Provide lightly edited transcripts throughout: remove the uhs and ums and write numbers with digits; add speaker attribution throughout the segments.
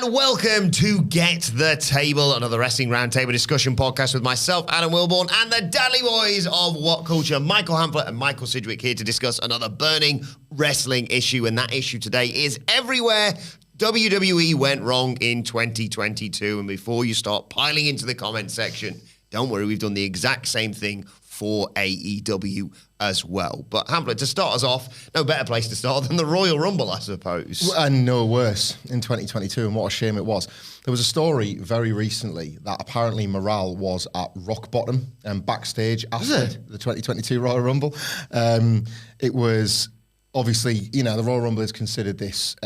Speaker 1: and welcome to Get the Table, another wrestling roundtable discussion podcast with myself, Adam Wilborn, and the Dadley Boyz of WhatCulture, Michael Hampler and Michael Sidgwick, here to discuss another burning wrestling issue, and that issue today is everywhere WWE went wrong in 2022. And before you start piling into the comment section, don't worry, we've done the exact same thing for AEW as well. But Hampler, to start us off, no better place to start than the Royal Rumble, I suppose.
Speaker 2: And no worse in 2022, and what a shame it was. There was a story very recently that apparently morale was at rock bottom and backstage after the 2022 Royal Rumble. It was obviously, you know, the Royal Rumble is considered this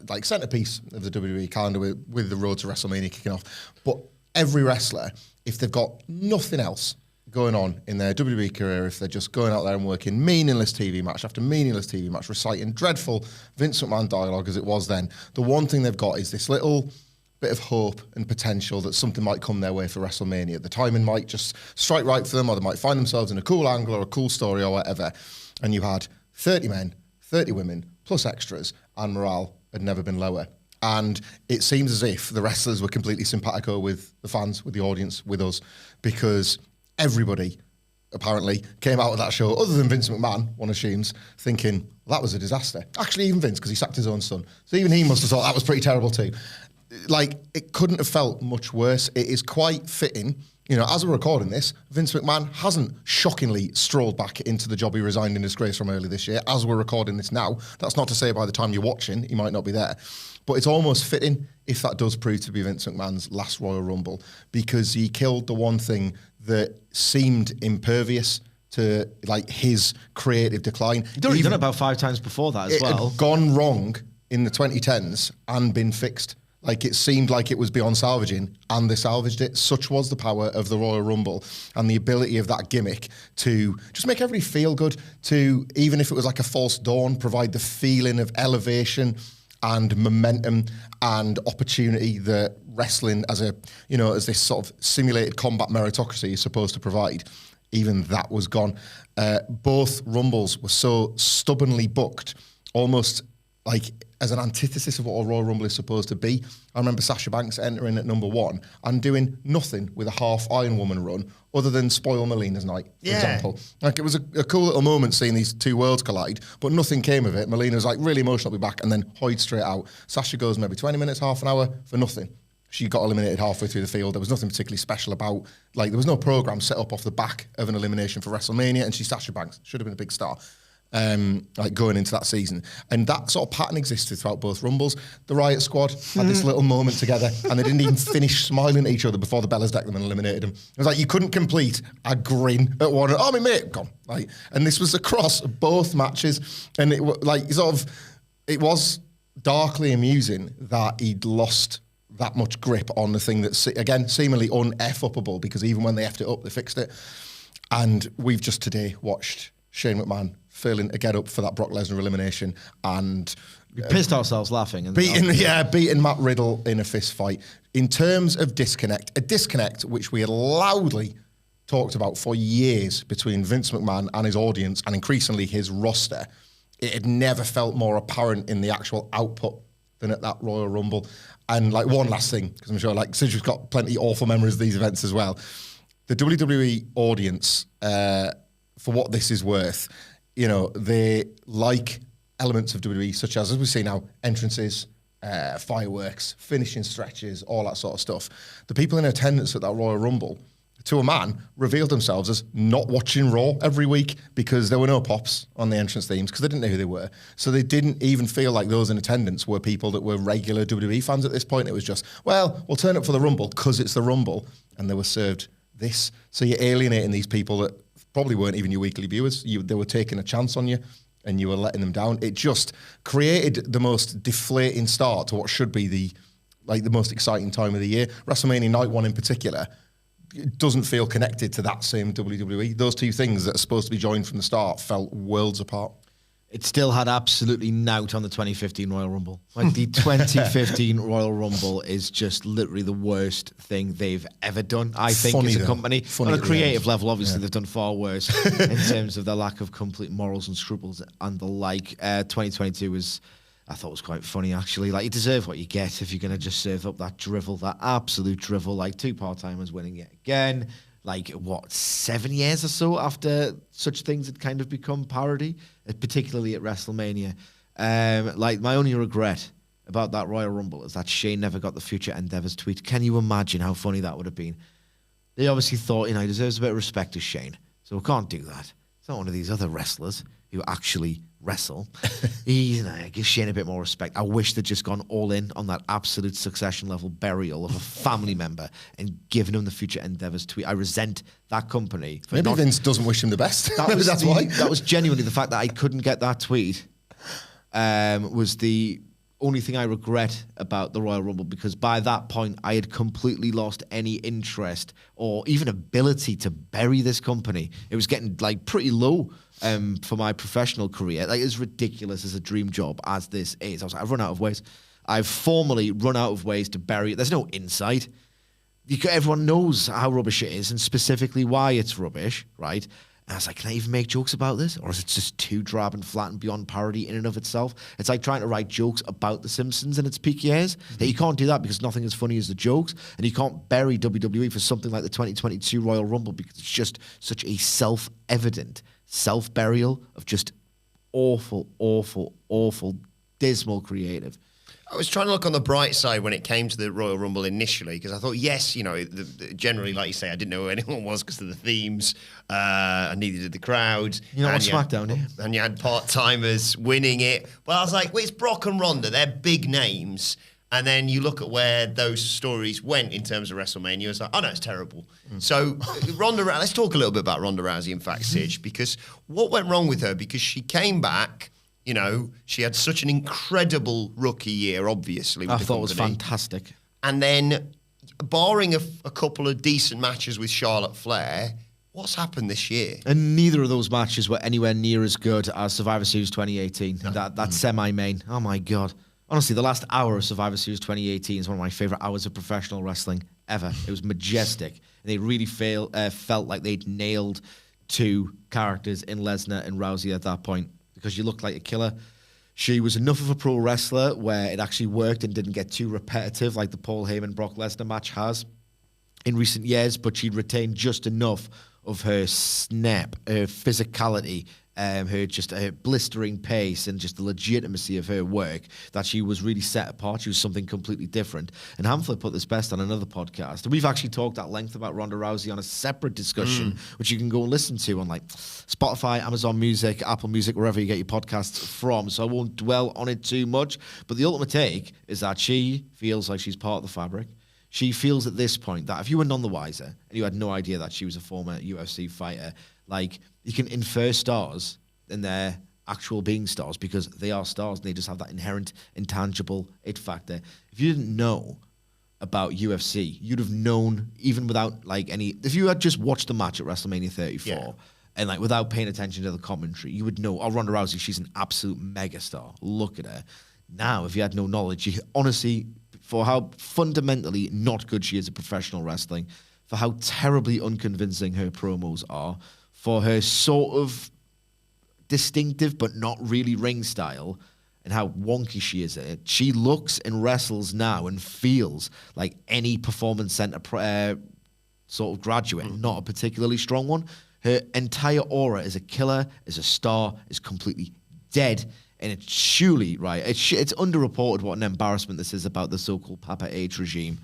Speaker 2: like centerpiece of the WWE calendar with the Road to WrestleMania kicking off. But every wrestler, if they've got nothing else going on in their WWE career, if they're just going out there and working meaningless TV match after meaningless TV match, reciting dreadful Vince McMahon dialogue as it was then, the one thing they've got is this little bit of hope and potential that something might come their way for WrestleMania. The timing might just strike right for them, or they might find themselves in a cool angle or a cool story or whatever. And you had 30 men, 30 women, plus extras, and morale had never been lower. And it seems as if the wrestlers were completely simpatico with the fans, with the audience, with us, because everybody apparently came out of that show, other than Vince McMahon, one assumes, thinking, well, that was a disaster. Actually, even Vince, because he sacked his own son. So even he must have thought that was pretty terrible too. Like, it couldn't have felt much worse. It is quite fitting. You know, as we're recording this, Vince McMahon hasn't shockingly strolled back into the job he resigned in disgrace from early this year. As we're recording this now, that's not to say by the time you're watching, he might not be there. But it's almost fitting if that does prove to be Vince McMahon's last Royal Rumble, because he killed the one thing that seemed impervious to, like, his creative decline.
Speaker 3: He'd already done it about 5 times before that as well.
Speaker 2: It had gone wrong in the 2010s and been fixed. Like, it seemed like it was beyond salvaging, and they salvaged it. Such was the power of the Royal Rumble and the ability of that gimmick to just make everybody feel good, to, even if it was like a false dawn, provide the feeling of elevation and momentum and opportunity that wrestling as a, you know, as this sort of simulated combat meritocracy is supposed to provide. Even that was gone. Both Rumbles were so stubbornly booked, almost like as an antithesis of what a Royal Rumble is supposed to be. I remember Sasha Banks entering at number 1 and doing nothing with a half Iron Woman run other than spoil Melina's night, for example. Like, it was a cool little moment seeing these two worlds collide, but nothing came of it. Melina was like really emotional to be back, and then hoid straight out. Sasha goes maybe 20 minutes, half an hour for nothing. She got eliminated halfway through the field. There was nothing particularly special about, like, there was no program set up off the back of an elimination for WrestleMania, and she's Sasha Banks. Should have been a big star. Like, going into that season. And that sort of pattern existed throughout both Rumbles. The Riot Squad had this little moment together, and they didn't even finish smiling at each other before the Bellas decked them and eliminated them. It was like, you couldn't complete a grin at one. Oh, my mate, gone. Like, and this was across both matches. And it it was darkly amusing that he'd lost that much grip on the thing that, again, seemingly un-F-uppable, because even when they F'd it up, they fixed it. And we've just today watched Shane McMahon failing to get up for that Brock Lesnar elimination, and
Speaker 3: we pissed ourselves laughing.
Speaker 2: Beating Matt Riddle in a fist fight. In terms of a disconnect which we had loudly talked about for years between Vince McMahon and his audience, and increasingly his roster, it had never felt more apparent in the actual output than at that Royal Rumble. And, like, one last thing, because I'm sure, like, Sidgwick's got plenty of awful memories of these events as well. The WWE audience, for what this is worth, you know, they like elements of WWE, such as we see now, entrances, fireworks, finishing stretches, all that sort of stuff. The people in attendance at that Royal Rumble, to a man, revealed themselves as not watching Raw every week because there were no pops on the entrance themes, because they didn't know who they were. So they didn't even feel like those in attendance were people that were regular WWE fans at this point. It was just, well, we'll turn up for the Rumble because it's the Rumble, and they were served this. So you're alienating these people that probably weren't even your weekly viewers. They were taking a chance on you, and you were letting them down. It just created the most deflating start to what should be the most exciting time of the year. WrestleMania Night 1 in particular doesn't feel connected to that same WWE. Those two things that are supposed to be joined from the start felt worlds apart.
Speaker 3: It still had absolutely nout on the 2015 Royal Rumble. Like, the 2015 Royal Rumble is just literally the worst thing they've ever done, I think, as a company. On a creative level, obviously, they've done far worse in terms of their lack of complete morals and scruples and the like. 2022 was I thought was quite funny, actually. Like, you deserve what you get if you're going to just serve up that drivel, that absolute drivel. Like, 2 part-timers winning it again. Like, 7 years or so after such things had kind of become parody, particularly at WrestleMania. Like, my only regret about that Royal Rumble is that Shane never got the Future Endeavors tweet. Can you imagine how funny that would have been? They obviously thought, he deserves a bit of respect as Shane, so we can't do that. It's not one of these other wrestlers who actually wrestle. Give Shane a bit more respect. I wish they'd just gone all in on that absolute Succession level burial of a family member and given him the Future Endeavors tweet. I resent that company.
Speaker 2: Maybe Vince doesn't wish him the best. Maybe that's why.
Speaker 3: That was genuinely the fact that I couldn't get that tweet. Was the only thing I regret about the Royal Rumble, because by that point I had completely lost any interest or even ability to bury this company. It was getting like pretty low for my professional career. Like, as ridiculous as a dream job as this is, I was like, I've run out of ways. I've formally run out of ways to bury it. There's no insight. Everyone knows how rubbish it is and specifically why it's rubbish, right? And I was like, can I even make jokes about this? Or is it just too drab and flat and beyond parody in and of itself? It's like trying to write jokes about The Simpsons in its peak years. That you can't do that because nothing is funny as the jokes. And you can't bury WWE for something like the 2022 Royal Rumble because it's just such a self-evident self-burial of just awful, awful, awful, dismal creative.
Speaker 1: I was trying to look on the bright side when it came to the Royal Rumble initially, because I thought, yes, generally, like you say, I didn't know who anyone was because of the themes, and neither did the crowd.
Speaker 3: You know what SmackDown here?
Speaker 1: And you had part-timers winning it. But I was like, well, it's Brock and Ronda. They're big names. And then you look at where those stories went in terms of WrestleMania. It's like, oh, no, it's terrible. So let's talk a little bit about Ronda Rousey, in fact, Sidge, because what went wrong with her? Because she came back... she had such an incredible rookie year, obviously.
Speaker 3: I thought it was fantastic.
Speaker 1: And then, barring a couple of decent matches with Charlotte Flair, what's happened this year?
Speaker 3: And neither of those matches were anywhere near as good as Survivor Series 2018. No. That semi-main. Oh, my God. Honestly, the last hour of Survivor Series 2018 is one of my favorite hours of professional wrestling ever. It was majestic. And they really felt like they'd nailed 2 characters in Lesnar and Rousey at that point. Because you looked like a killer. She was enough of a pro wrestler where it actually worked and didn't get too repetitive like the Paul Heyman-Brock Lesnar match has in recent years, but she'd retained just enough of her snap, her physicality, her blistering pace and just the legitimacy of her work that she was really set apart. She was something completely different. And Hamflet put this best on another podcast. We've actually talked at length about Ronda Rousey on a separate discussion, which you can go and listen to on like Spotify, Amazon Music, Apple Music, wherever you get your podcasts from. So I won't dwell on it too much. But the ultimate take is that she feels like she's part of the fabric. She feels at this point that if you were none the wiser and you had no idea that she was a former UFC fighter, like, you can infer stars in their actual being stars because they are stars and they just have that inherent intangible it factor. If you didn't know about UFC, you'd have known even without like any... If you had just watched the match at WrestleMania 34 and like without paying attention to the commentary, you would know, oh, Ronda Rousey, she's an absolute megastar. Look at her. Now, if you had no knowledge, you honestly, for how fundamentally not good she is at professional wrestling, for how terribly unconvincing her promos are, for her sort of distinctive but not really ring style, and how wonky she is at it. She looks and wrestles now and feels like any performance center sort of graduate, not a particularly strong one. Her entire aura as a killer, as a star, is completely dead. And it's surely, right, it's underreported what an embarrassment this is about the so-called Papa H regime.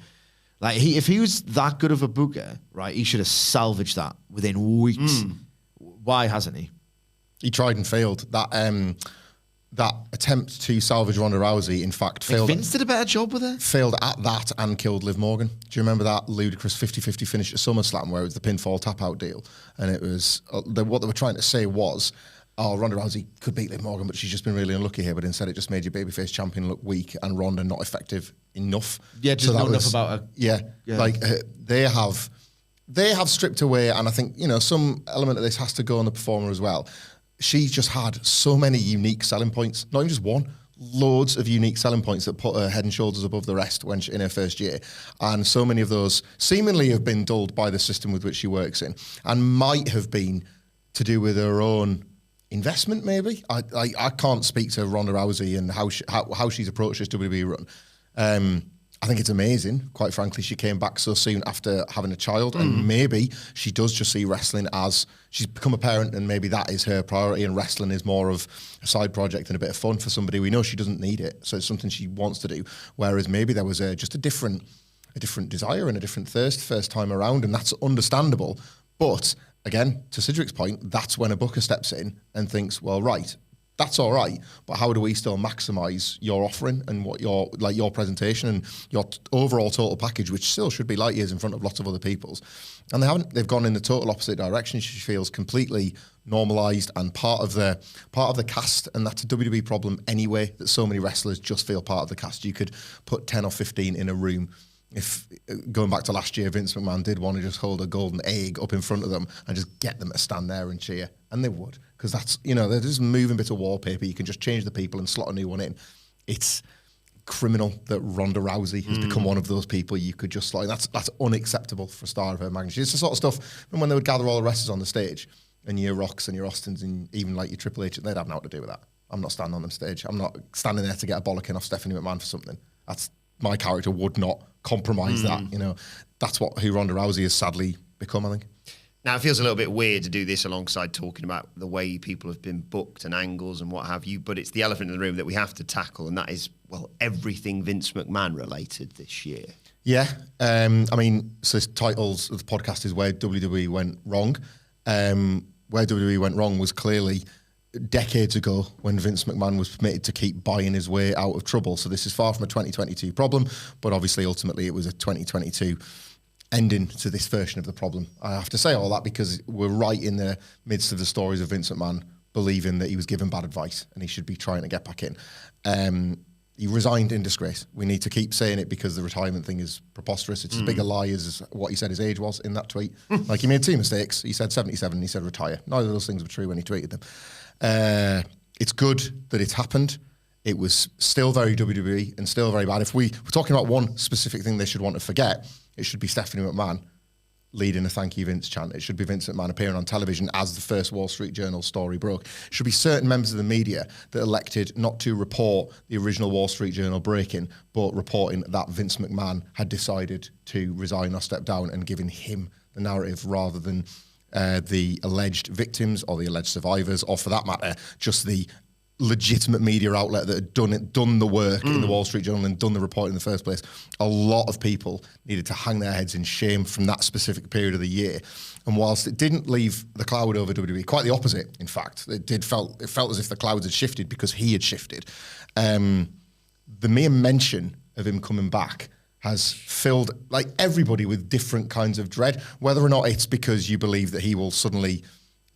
Speaker 3: Like, if he was that good of a booker, right, he should have salvaged that within weeks. Why hasn't he?
Speaker 2: He tried and failed. That attempt to salvage Ronda Rousey, in fact, failed.
Speaker 3: Vince did a better job with her?
Speaker 2: Failed at that and killed Liv Morgan. Do you remember that ludicrous 50-50 finish at SummerSlam where it was the pinfall tap-out deal? And it was, what they were trying to say was, oh, Ronda Rousey could beat Liv Morgan, but she's just been really unlucky here. But instead, it just made your babyface champion look weak and Ronda not effective enough.
Speaker 3: Yeah, just not enough about her.
Speaker 2: Yeah. Like, they have stripped away, and I think, some element of this has to go on the performer as well. She just had so many unique selling points, not even just one, loads of unique selling points that put her head and shoulders above the rest when in her first year. And so many of those seemingly have been dulled by the system with which she works in and might have been to do with her own investment, maybe. I can't speak to Ronda Rousey and how she's approached this WWE run. I think it's amazing. Quite frankly, she came back so soon after having a child, and maybe she does just see wrestling as she's become a parent, and maybe that is her priority, and wrestling is more of a side project and a bit of fun for somebody. We know she doesn't need it, so it's something she wants to do. Whereas maybe there was just a different desire and a different thirst first time around, and that's understandable. But again, to Sidgwick's point, that's when a booker steps in and thinks, well, right, that's all right, but how do we still maximise your offering and what your presentation and your overall total package, which still should be light years in front of lots of other people's? And they haven't. They've gone in the total opposite direction. She feels completely normalised and part of the cast, and that's a WWE problem anyway. That so many wrestlers just feel part of the cast. You could put 10 or 15 in a room. If going back to last year, Vince McMahon did want to just hold a golden egg up in front of them and just get them to stand there and cheer, and they would, because that's, they're just moving bit of wallpaper. You can just change the people and slot a new one in. It's criminal that Ronda Rousey has become one of those people you could just slot in. That's unacceptable for a star of her magnitude. It's the sort of stuff, and when they would gather all the wrestlers on the stage, and your Rocks and your Austins and even like your Triple H, they'd have nothing to do with that. I'm not standing on them stage. I'm not standing there to get a bollocking off Stephanie McMahon for something. My character would not compromise that. That's who Ronda Rousey has sadly become, I think.
Speaker 1: Now, it feels a little bit weird to do this alongside talking about the way people have been booked and angles and what have you, but it's the elephant in the room that we have to tackle, and that is, everything Vince McMahon related this year. Yeah.
Speaker 2: So this titles of the podcast is Where WWE Went Wrong. Where WWE went wrong was clearly decades ago when Vince McMahon was permitted to keep buying his way out of trouble. So this is far from a 2022 problem, but obviously ultimately it was a 2022 ending to this version of the problem. I have to say all that because we're right in the midst of the stories of Vince McMahon believing that he was given bad advice and he should be trying to get back in. He resigned in disgrace. We need to keep saying it because the retirement thing is preposterous. It's as big a lie as what he said his age was in that tweet. He made two mistakes. He said 77 and he said retire. Neither of those things were true when he tweeted them. It's good that it's happened. It was still very WWE and still very bad. If we're talking about one specific thing they should want to forget, it should be Stephanie McMahon leading a thank you Vince chant. It should be Vince McMahon appearing on television as the first Wall Street Journal story broke. It should be certain members of the media that elected not to report the original Wall Street Journal breaking, but reporting that Vince McMahon had decided to resign or step down and giving him the narrative rather than the alleged victims or the alleged survivors, or for that matter, just the legitimate media outlet that had done the work in the Wall Street Journal and done the report in the first place. A lot of people needed to hang their heads in shame from that specific period of the year. And whilst it didn't leave the cloud over WWE, quite the opposite, in fact, it felt as if the clouds had shifted because he had shifted. The mere mention of him coming back has filled everybody with different kinds of dread, whether or not it's because you believe that he will suddenly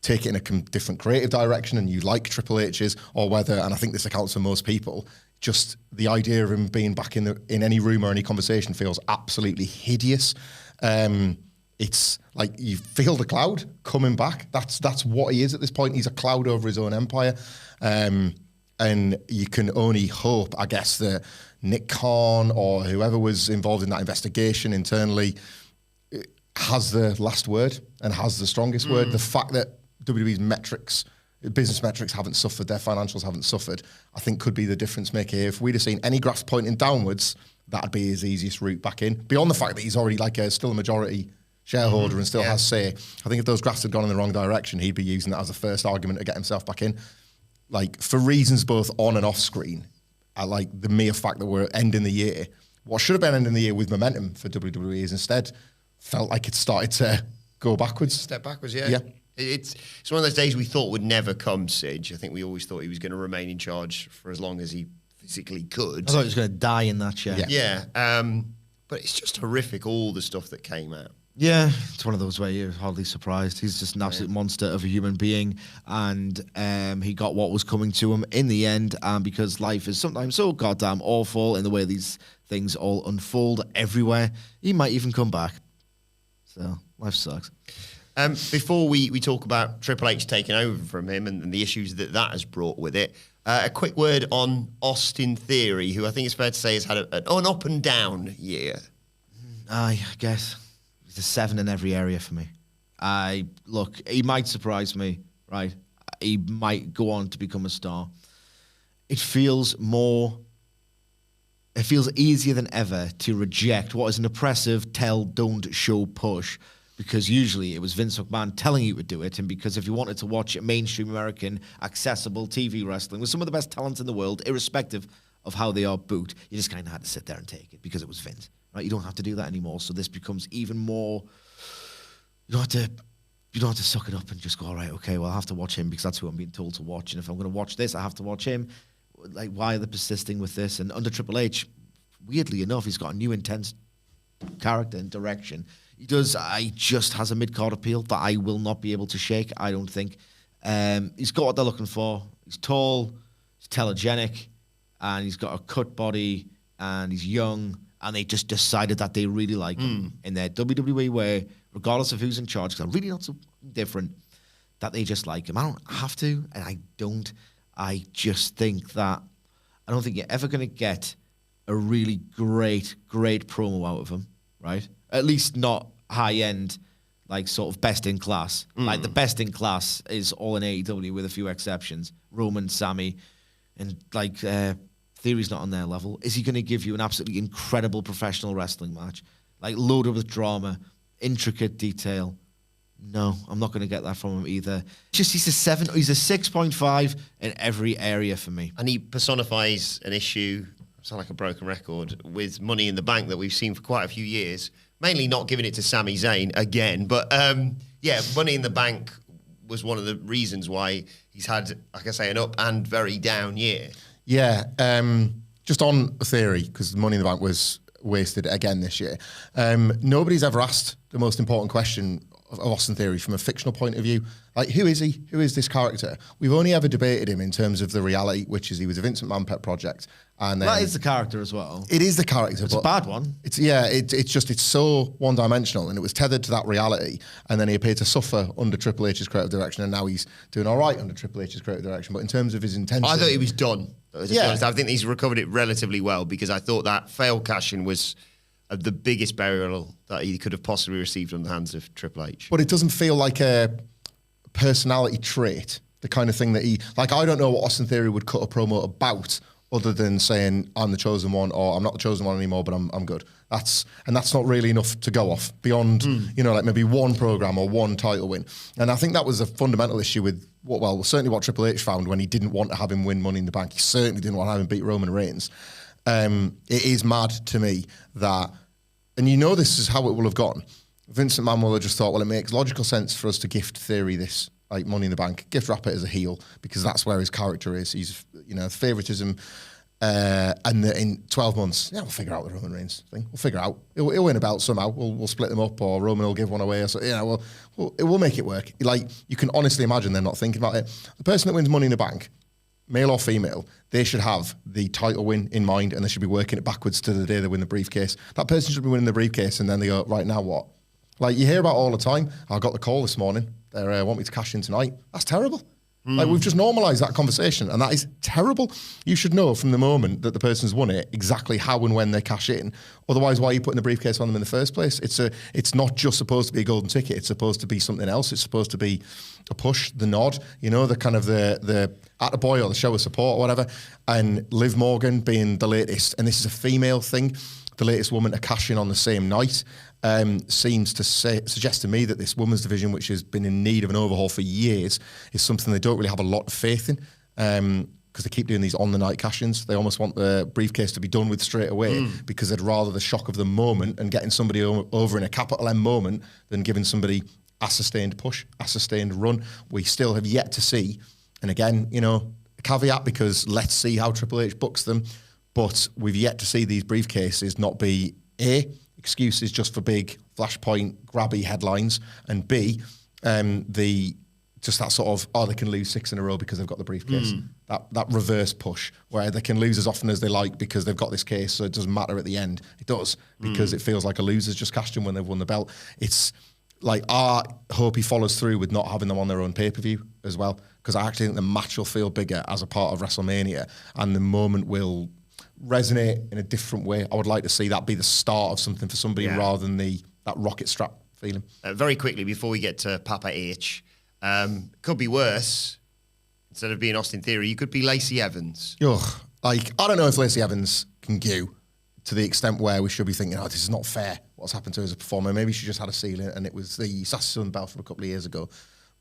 Speaker 2: take it in a different creative direction and you like Triple H's, or whether, and I think this accounts for most people, just the idea of him being back in any room or any conversation feels absolutely hideous. It's like you feel the cloud coming back. That's what he is at this point. He's a cloud over his own empire. And you can only hope, I guess, that Nick Khan or whoever was involved in that investigation internally has the last word and has the strongest word. The fact that WWE's business metrics haven't suffered, their financials haven't suffered, I think could be the difference maker here. If we'd have seen any graphs pointing downwards, that'd be his easiest route back in. Beyond the fact that he's already still a majority shareholder and still has say, I think if those graphs had gone in the wrong direction, he'd be using that as a first argument to get himself back in. For reasons both on and off screen, I like the mere fact that we're ending the year. What should have been ending the year with momentum for WWE is instead felt like it started to go backwards.
Speaker 1: Step backwards, yeah. It's one of those days we thought would never come, Sidge. I think we always thought he was going to remain in charge for as long as he physically could.
Speaker 3: I thought he was going to die in that chair.
Speaker 1: Yeah. But it's just horrific, all the stuff that came out.
Speaker 3: Yeah, it's one of those where you're hardly surprised. He's just an absolute monster of a human being, and he got what was coming to him in the end, because life is sometimes so goddamn awful in the way these things all unfold everywhere. He might even come back. So, life sucks.
Speaker 1: Before we talk about Triple H taking over from him and the issues that has brought with it, a quick word on Austin Theory, who I think it's fair to say has had an up and down year.
Speaker 3: I guess he's a 7 in every area for me. Look, he might surprise me, right? he might go on to become a star. It feels easier than ever to reject what is an oppressive tell, don't, show, push, because usually it was Vince McMahon telling you to do it, and because if you wanted to watch mainstream American, accessible TV wrestling with some of the best talents in the world, irrespective of how they are booked, you just kind of had to sit there and take it because it was Vince, right? You don't have to do that anymore, so this becomes even more... You don't have to suck it up and just go, all right, okay, well, I have to watch him because that's who I'm being told to watch, and if I'm going to watch this, I have to watch him. Like, why are they persisting with this? And under Triple H, weirdly enough, he's got a new intense character and direction. He just has a mid-card appeal that I will not be able to shake, I don't think. He's got what they're looking for. He's tall, he's telegenic, and he's got a cut body, and he's young, and they just decided that they really like him in their WWE way, regardless of who's in charge, because they're really not so different, that they just like him. I don't have to, and I don't. I just think that I don't think you're ever going to get a really great promo out of him, right? At least not high-end, like sort of best in class. Like the best in class is all in AEW with a few exceptions. Roman, Sammy, and like Theory's not on their level. Is he going to give you an absolutely incredible professional wrestling match? Like loaded with drama, intricate detail? No, I'm not going to get that from him either. He's a 6.5 in every area for me.
Speaker 1: And he personifies an issue, I sound like a broken record, with Money in the Bank that we've seen for quite a few years. Mainly not giving it to Sami Zayn again, but Money in the Bank was one of the reasons why he's had, like I say, an up and very down year.
Speaker 2: Yeah, just on Theory, because Money in the Bank was wasted again this year. Nobody's ever asked the most important question of Austin Theory from a fictional point of view. Like, who is he? Who is this character? We've only ever debated him in terms of the reality, which is he was a Vince McMahon pet project. And
Speaker 3: that is the character as well.
Speaker 2: It is the character.
Speaker 3: It's a bad one.
Speaker 2: It's so one-dimensional, and it was tethered to that reality, and then he appeared to suffer under Triple H's creative direction, and now he's doing all right under Triple H's creative direction. But in terms of his intention...
Speaker 1: I thought he was done. I think he's recovered it relatively well, because I thought that failed cash-in was the biggest burial that he could have possibly received from the hands of Triple H.
Speaker 2: But it doesn't feel like a personality trait, the kind of thing that he... Like, I don't know what Austin Theory would cut a promo about, other than saying, I'm the chosen one, or I'm not the chosen one anymore, but I'm good. That's not really enough to go off beyond, like maybe one program or one title win. And I think that was a fundamental issue with, certainly what Triple H found when he didn't want to have him win Money in the Bank. He certainly didn't want to have him beat Roman Reigns. It is mad to me that, and this is how it will have gone. Vince McMahon will have just thought, well, it makes logical sense for us to gift Theory this, like, Money in the Bank, gift wrap it as a heel, because that's where his character is. He's, favoritism, and in 12 months, we'll figure out the Roman Reigns thing. We'll figure out. He'll win a belt somehow. We'll split them up, or Roman will give one away, or so. We'll make it work. Like, you can honestly imagine they're not thinking about it. The person that wins Money in the Bank, male or female, they should have the title win in mind, and they should be working it backwards to the day they win the briefcase. That person should be winning the briefcase, and then they go, right, now what? Like, you hear about all the time, I got the call this morning, they want me to cash in tonight. That's terrible. Like, we've just normalised that conversation, and that is terrible. You should know from the moment that the person's won it exactly how and when they cash in. Otherwise, why are you putting the briefcase on them in the first place? It's not just supposed to be a golden ticket. It's supposed to be something else. It's supposed to be a push, the nod, the kind of the attaboy or the show of support or whatever. And Liv Morgan being the latest, and this is a female thing, the latest woman to cash in on the same night, seems to suggest to me that this women's division, which has been in need of an overhaul for years, is something they don't really have a lot of faith in, because they keep doing these on-the-night cash-ins. They almost want the briefcase to be done with straight away, because they'd rather the shock of the moment and getting somebody over in a capital M moment than giving somebody a sustained push, a sustained run. We still have yet to see, and again, a caveat, because let's see how Triple H books them, but we've yet to see these briefcases not be excuses just for big flashpoint grabby headlines, and B, just that sort of, they can lose 6 in a row because they've got the briefcase. That reverse push where they can lose as often as they like because they've got this case, so it doesn't matter at the end. It does, because it feels like a loser's just cashed in when they've won the belt. It's like, I hope he follows through with not having them on their own pay-per-view as well, because I actually think the match will feel bigger as a part of WrestleMania, and the moment will resonate in a different way. I would like to see that be the start of something for somebody rather than that rocket strap feeling.
Speaker 1: Very quickly, before we get to Papa H, could be worse. Instead of being Austin Theory, you could be Lacey Evans.
Speaker 2: Ugh. Like, I don't know if Lacey Evans can go to the extent where we should be thinking, oh, this is not fair, what's happened to her as a performer. Maybe she just had a ceiling, and it was the Sassy Southern Belle from a couple of years ago.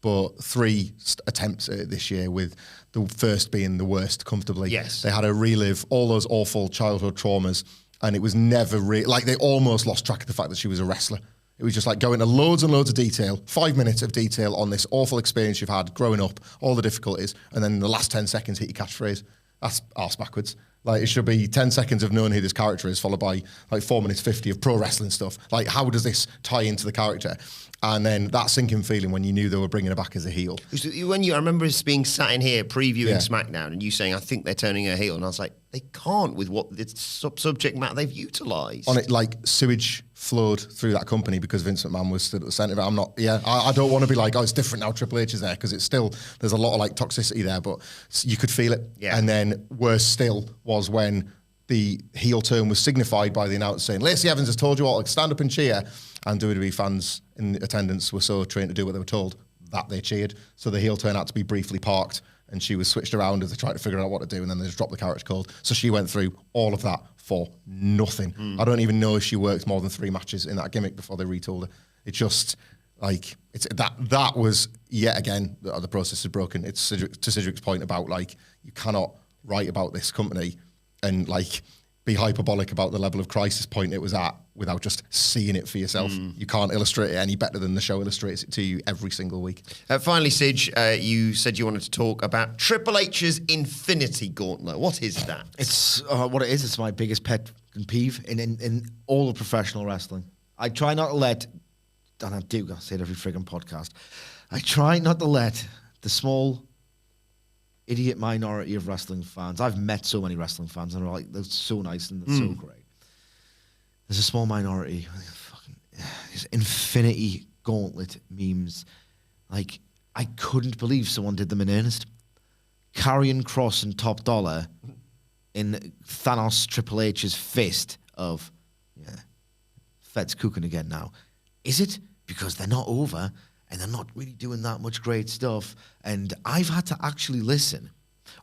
Speaker 2: But 3 attempts at it this year, with the first being the worst comfortably.
Speaker 1: Yes.
Speaker 2: They had to relive all those awful childhood traumas, and it was never like they almost lost track of the fact that she was a wrestler. It was just like going into loads and loads of detail, 5 minutes of detail on this awful experience you've had growing up, all the difficulties, and then in the last 10 seconds hit your catchphrase. That's arse backwards. Like, it should be 10 seconds of knowing who this character is, followed by like 4 minutes 50 of pro wrestling stuff. Like, how does this tie into the character? And then that sinking feeling when you knew they were bringing her back as a heel.
Speaker 1: I remember us being sat in here previewing SmackDown, and you saying, I think they're turning her heel. And I was like, they can't with what the subject matter they've utilised.
Speaker 2: On it, like, sewage flowed through that company because Vince McMahon was stood at the centre of it. I don't want to be like, oh, it's different now, Triple H is there, because it's still, there's a lot of like toxicity there, but you could feel it.
Speaker 1: Yeah.
Speaker 2: And then worse still was when the heel turn was signified by the announcer saying, Lacey Evans has told you all to stand up and cheer, and WWE fans in attendance were so trained to do what they were told that they cheered. So the heel turn had to be briefly parked, and she was switched around as they tried to figure out what to do, and then they just dropped the carriage code. So she went through all of that for nothing. I don't even know if she worked more than 3 matches in that gimmick before they retooled her. It just, like, it's that was, yet again, the process is broken. It's to Cedric's point about, like, you cannot write about this company and, like, be hyperbolic about the level of crisis point it was at without just seeing it for yourself. You can't illustrate it any better than the show illustrates it to you every single week.
Speaker 1: Finally, Sidge, you said you wanted to talk about Triple H's Infinity Gauntlet. What is that?
Speaker 3: It's what it is. It's my biggest pet peeve in all of professional wrestling. I try not to let, and I do, I say it every friggin' podcast, I try not to let the small idiot minority of wrestling fans. I've met so many wrestling fans, and they're so nice and they're so great. There's a small minority. These Infinity Gauntlet memes. Like, I couldn't believe someone did them in earnest. Karrion Kross and Top Dollar in Thanos Triple H's fist of, Fed's cooking again now. Is it because they're not over and they're not really doing that much great stuff? And I've had to actually listen,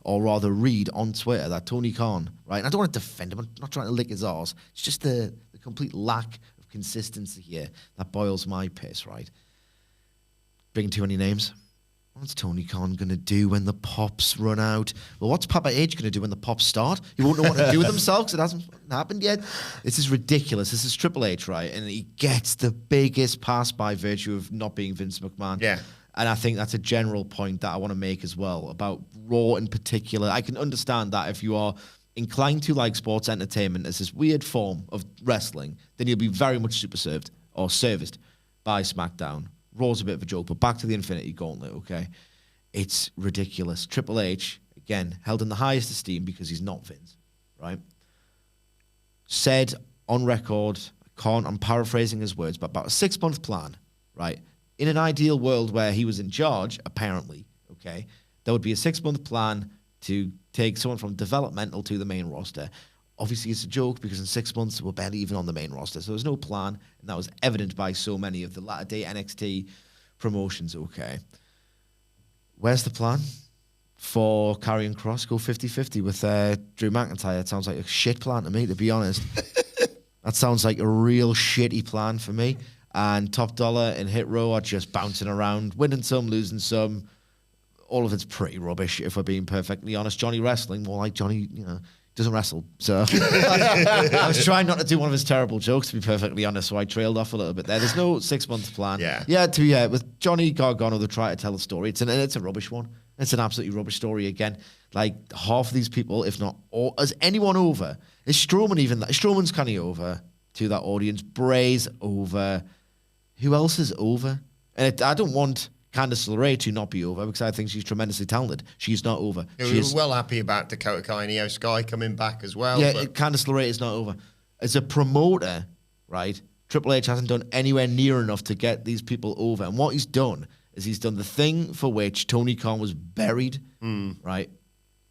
Speaker 3: or rather read on Twitter, that Tony Khan, right? And I don't want to defend him. I'm not trying to lick his arse. It's just the complete lack of consistency here that boils my piss, right? Bringing too many names. What's Tony Khan going to do when the pops run out? Well, what's Papa H going to do when the pops start? He won't know what to do with themselves because it hasn't happened yet. This is ridiculous. This is Triple H, right? And he gets the biggest pass by virtue of not being Vince McMahon.
Speaker 1: Yeah.
Speaker 3: And I think that's a general point that I want to make as well about Raw in particular. I can understand that if you are inclined to like sports entertainment as this weird form of wrestling, then you'll be very much super served or serviced by SmackDown. Raw's a bit of a joke, but back to the Infinity Gauntlet, okay? It's ridiculous. Triple H, again, held in the highest esteem because he's not Vince, right? Said on record, I'm paraphrasing his words, but about a 6-month plan, right? In an ideal world where he was in charge, apparently, okay, there would be a 6-month plan to take someone from developmental to the main roster. Obviously, it's a joke because in 6 months, we're barely even on the main roster. So there's no plan. And that was evident by so many of the latter-day NXT promotions, okay. Where's the plan for Karrion Kross? Go 50-50 with Drew McIntyre. It sounds like a shit plan to me, to be honest. That sounds like a real shitty plan for me. And Top Dollar and Hit Row are just bouncing around, winning some, losing some. All of it's pretty rubbish, if we're being perfectly honest. Johnny Wrestling, more like Johnny, doesn't wrestle. So I was trying not to do one of his terrible jokes, to be perfectly honest, so I trailed off a little bit there. There's no 6-month plan.
Speaker 1: Yeah.
Speaker 3: With Johnny Gargano, they're trying to tell a story. It's a rubbish one. It's an absolutely rubbish story again. Like, half of these people, if not all, is anyone over? Is Strowman even that? Strowman's kind of over to that audience. Bray's over. Who else is over? And I don't want Candice LeRae to not be over because I think she's tremendously talented. She's not over.
Speaker 1: We were well happy about Dakota Kai and Io Sky coming back as well.
Speaker 3: Yeah, Candice LeRae is not over. As a promoter, right, Triple H hasn't done anywhere near enough to get these people over. And what he's done is he's done the thing for which Tony Khan was buried, right?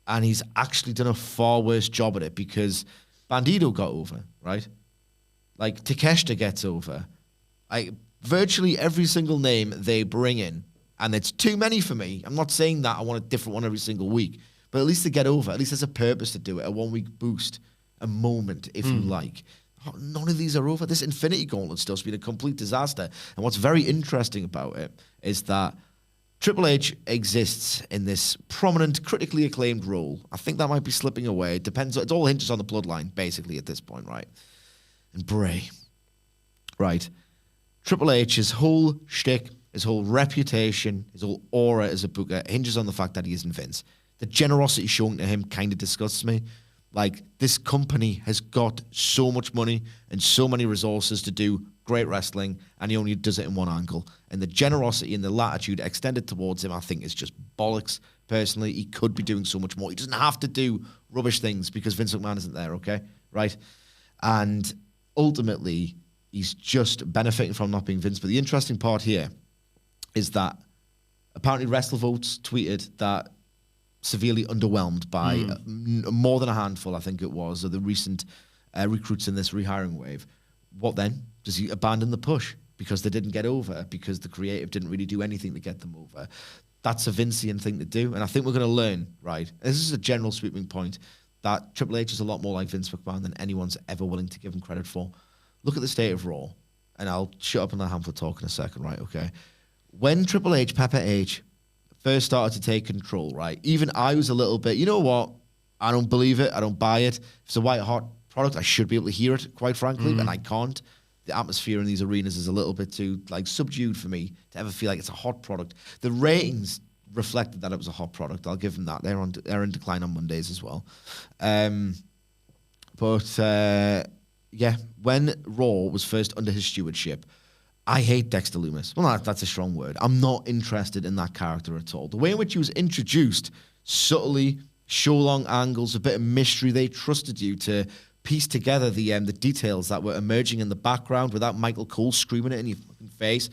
Speaker 3: And he's actually done a far worse job at it because Bandido got over, right? Like, Takeshita gets over. Virtually every single name they bring in And it's too many for me. I'm not saying that I want a different one every single week, but at least to get over, at least there's a purpose to do it, a 1 week boost, a moment, if you like. None of these are over. This Infinity Gauntlet stuff's been a complete disaster. And what's very interesting about it is that Triple H exists in this prominent, critically acclaimed role. I think that might be slipping away. It depends. It all hinges on the bloodline, basically, at this point, right? And Bray, right? Triple H's whole shtick, his whole reputation, his whole aura as a booker hinges on the fact that he isn't Vince. The generosity shown to him kind of disgusts me. Like, this company has got so much money and so many resources to do great wrestling, and he only does it in one angle. And the generosity and the latitude extended towards him, I think, is just bollocks. Personally, he could be doing so much more. He doesn't have to do rubbish things because Vince McMahon isn't there, okay? Right? And ultimately, he's just benefiting from not being Vince. But the interesting part here is that apparently WrestleVotes tweeted that severely underwhelmed by more than a handful, I think it was, of the recent recruits in this rehiring wave. What then? Does he abandon the push because they didn't get over, because the creative didn't really do anything to get them over? That's a Vincian thing to do, and I think we're going to learn, right? This is a general sweeping point, that Triple H is a lot more like Vince McMahon than anyone's ever willing to give him credit for. Look at the state of Raw, and I'll shut up on that handful talk in a second, right? Okay. When Triple H, Pepper H, first started to take control, right? Even I was a little bit, you know what? I don't believe it. I don't buy it. If it's a white hot product, I should be able to hear it, quite frankly, and I can't. The atmosphere in these arenas is a little bit too subdued for me to ever feel like it's a hot product. The ratings reflected that it was a hot product. I'll give them that. They're in decline on Mondays as well. Yeah, when Raw was first under his stewardship, I hate Dexter Lumis. Well, that's a strong word. I'm not interested in that character at all. The way in which he was introduced, subtly, show-long angles, a bit of mystery, they trusted you to piece together the details that were emerging in the background without Michael Cole screaming it in your fucking face.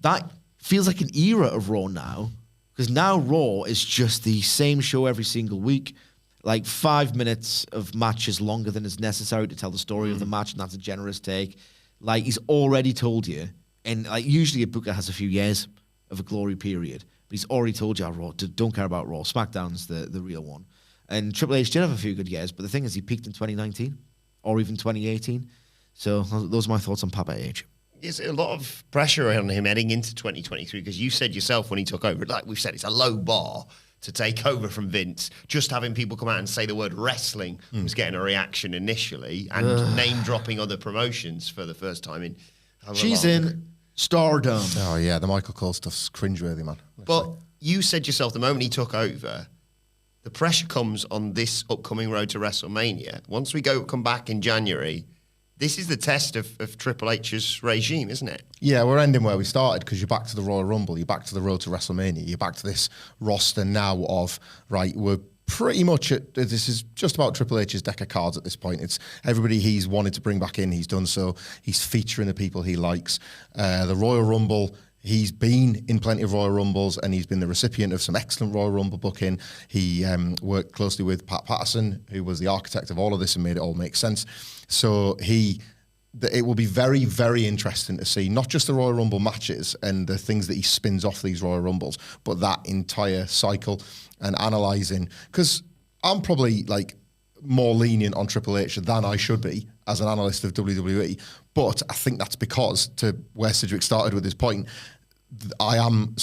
Speaker 3: That feels like an era of Raw now, because now Raw is just the same show every single week. Like 5 minutes of matches longer than is necessary to tell the story of the match, and that's a generous take. Like, he's already told you, and like usually a booker has a few years of a glory period, but he's already told you, Raw, don't care about Raw. SmackDown's the real one. And Triple H did have a few good years, but the thing is, he peaked in 2019 or even 2018. So those are my thoughts on Papa H.
Speaker 1: There's a lot of pressure on him heading into 2023, because you said yourself when he took over, like we've said, it's a low bar to take over from Vince. Just having people come out and say the word wrestling was getting a reaction initially, and name-dropping other promotions for the first time in
Speaker 3: She's in Stardom.
Speaker 2: Oh, yeah, the Michael Cole stuff's cringeworthy, man.
Speaker 1: But you said yourself, the moment he took over, the pressure comes on this upcoming Road to WrestleMania. Once we come back in January, this is the test of Triple H's regime, isn't it? Yeah,
Speaker 2: we're ending where we started, because you're back to the Royal Rumble, you're back to the Road to WrestleMania, you're back to this roster now of, right, we're pretty much this is just about Triple H's deck of cards at this point. It's everybody he's wanted to bring back in, he's done so. He's featuring the people he likes. The Royal Rumble, he's been in plenty of Royal Rumbles, and he's been the recipient of some excellent Royal Rumble booking. He worked closely with Pat Patterson, who was the architect of all of this and made it all make sense. So it will be very, very interesting to see not just the Royal Rumble matches and the things that he spins off these Royal Rumbles, but that entire cycle, and analysing. Because I'm probably more lenient on Triple H than I should be as an analyst of WWE. But I think that's because, to where Sidgwick started with his point, I'm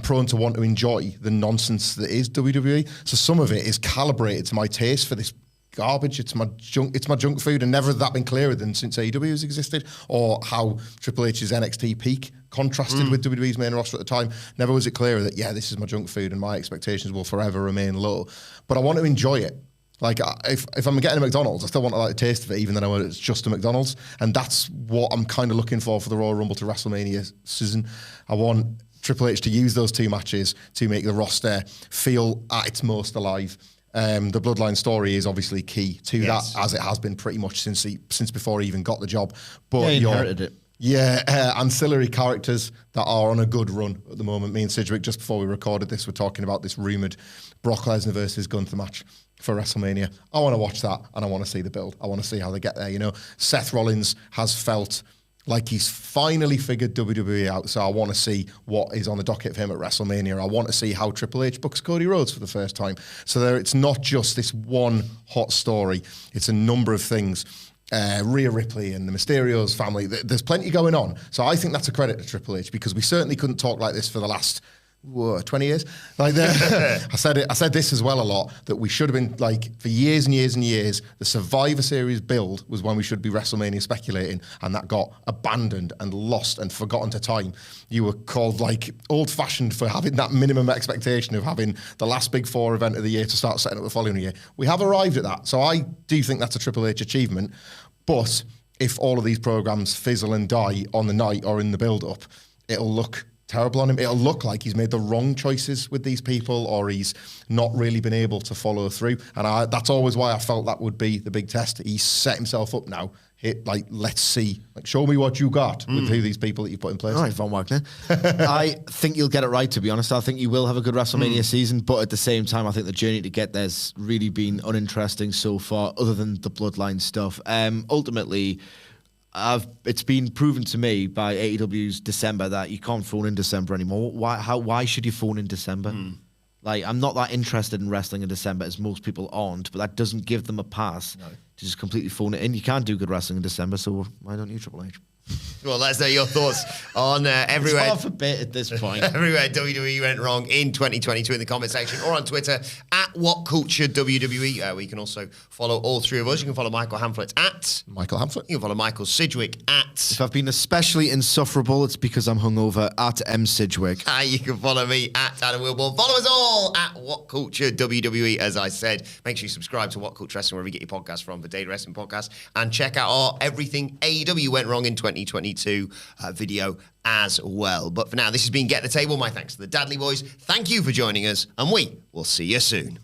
Speaker 2: prone to want to enjoy the nonsense that is WWE. So some of it is calibrated to my taste for this garbage. It's my junk food, and never has that been clearer than since AEW has existed, or how Triple H's NXT peak contrasted with WWE's main roster at the time. Never was it clearer that, yeah, this is my junk food and my expectations will forever remain low. But I want to enjoy it. Like, if I'm getting a McDonald's, I still want to like the taste of it, even though it's just a McDonald's. And that's what I'm kind of looking for the Royal Rumble to WrestleMania season. I want Triple H to use those two matches to make the roster feel at its most alive. The Bloodline story is obviously key to that, as it has been pretty much since before he even got the job. But
Speaker 3: he inherited it.
Speaker 2: Yeah, ancillary characters that are on a good run at the moment. Me and Sidgwick, just before we recorded this, we're talking about this rumoured Brock Lesnar versus Gunther match for WrestleMania. I want to watch that, and I want to see the build. I want to see how they get there. You know, Seth Rollins has felt Like, he's finally figured WWE out, so I want to see what is on the docket for him at WrestleMania. I want to see how Triple H books Cody Rhodes for the first time. So it's not just this one hot story. It's a number of things. Rhea Ripley and the Mysterios family. There's plenty going on. So I think that's a credit to Triple H, because we certainly couldn't talk like this for the last 20 years. Like I said this as well a lot, that we should have been, like, for years and years and years, the Survivor Series build was when we should be WrestleMania speculating, and that got abandoned and lost and forgotten to time. You were called, like, old-fashioned for having that minimum expectation of having the last Big Four event of the year to start setting up the following year. We have arrived at that. So I do think that's a Triple H achievement. But if all of these programs fizzle and die on the night or in the build-up, it'll look terrible on him. It'll look like he's made the wrong choices with these people, or he's not really been able to follow through. And that's always why I felt that would be the big test. He's set himself up now. Let's see. Like, show me what you got with who these people that you've put in place.
Speaker 3: All right, Von Wagner. I think you'll get it right, to be honest. I think you will have a good WrestleMania season, but at the same time, I think the journey to get there's really been uninteresting so far, other than the bloodline stuff. Ultimately, it's been proven to me by AEW's December that you can't phone in December anymore. Why should you phone in December? Like, I'm not that interested in wrestling in December, as most people aren't, but that doesn't give them a pass to just completely phone it in. You can't do good wrestling in December, so why don't you, Triple H?
Speaker 1: Well, let us know your thoughts on everywhere.
Speaker 3: It's half a bit at this point.
Speaker 1: Everywhere WWE went wrong in 2022 in the comment section, or on Twitter at WhatCultureWWE. Where you can also follow all three of us. You can follow Michael Hamflett at
Speaker 2: Michael Hamflett.
Speaker 1: You can follow Michael Sidgwick at.
Speaker 3: If I've been especially insufferable, it's because I'm hungover at M Sidgwick.
Speaker 1: You can follow me at Adam Wilborn. Follow us all at WhatCultureWWE. As I said, make sure you subscribe to What Culture Wrestling wherever you get your podcast from, for Daily Wrestling Podcast, and check out our Everything AEW Went Wrong in 2022 video as well. But for now, this has been Get the Table. My thanks to the Dadley Boyz. Thank you for joining us, and we will see you soon.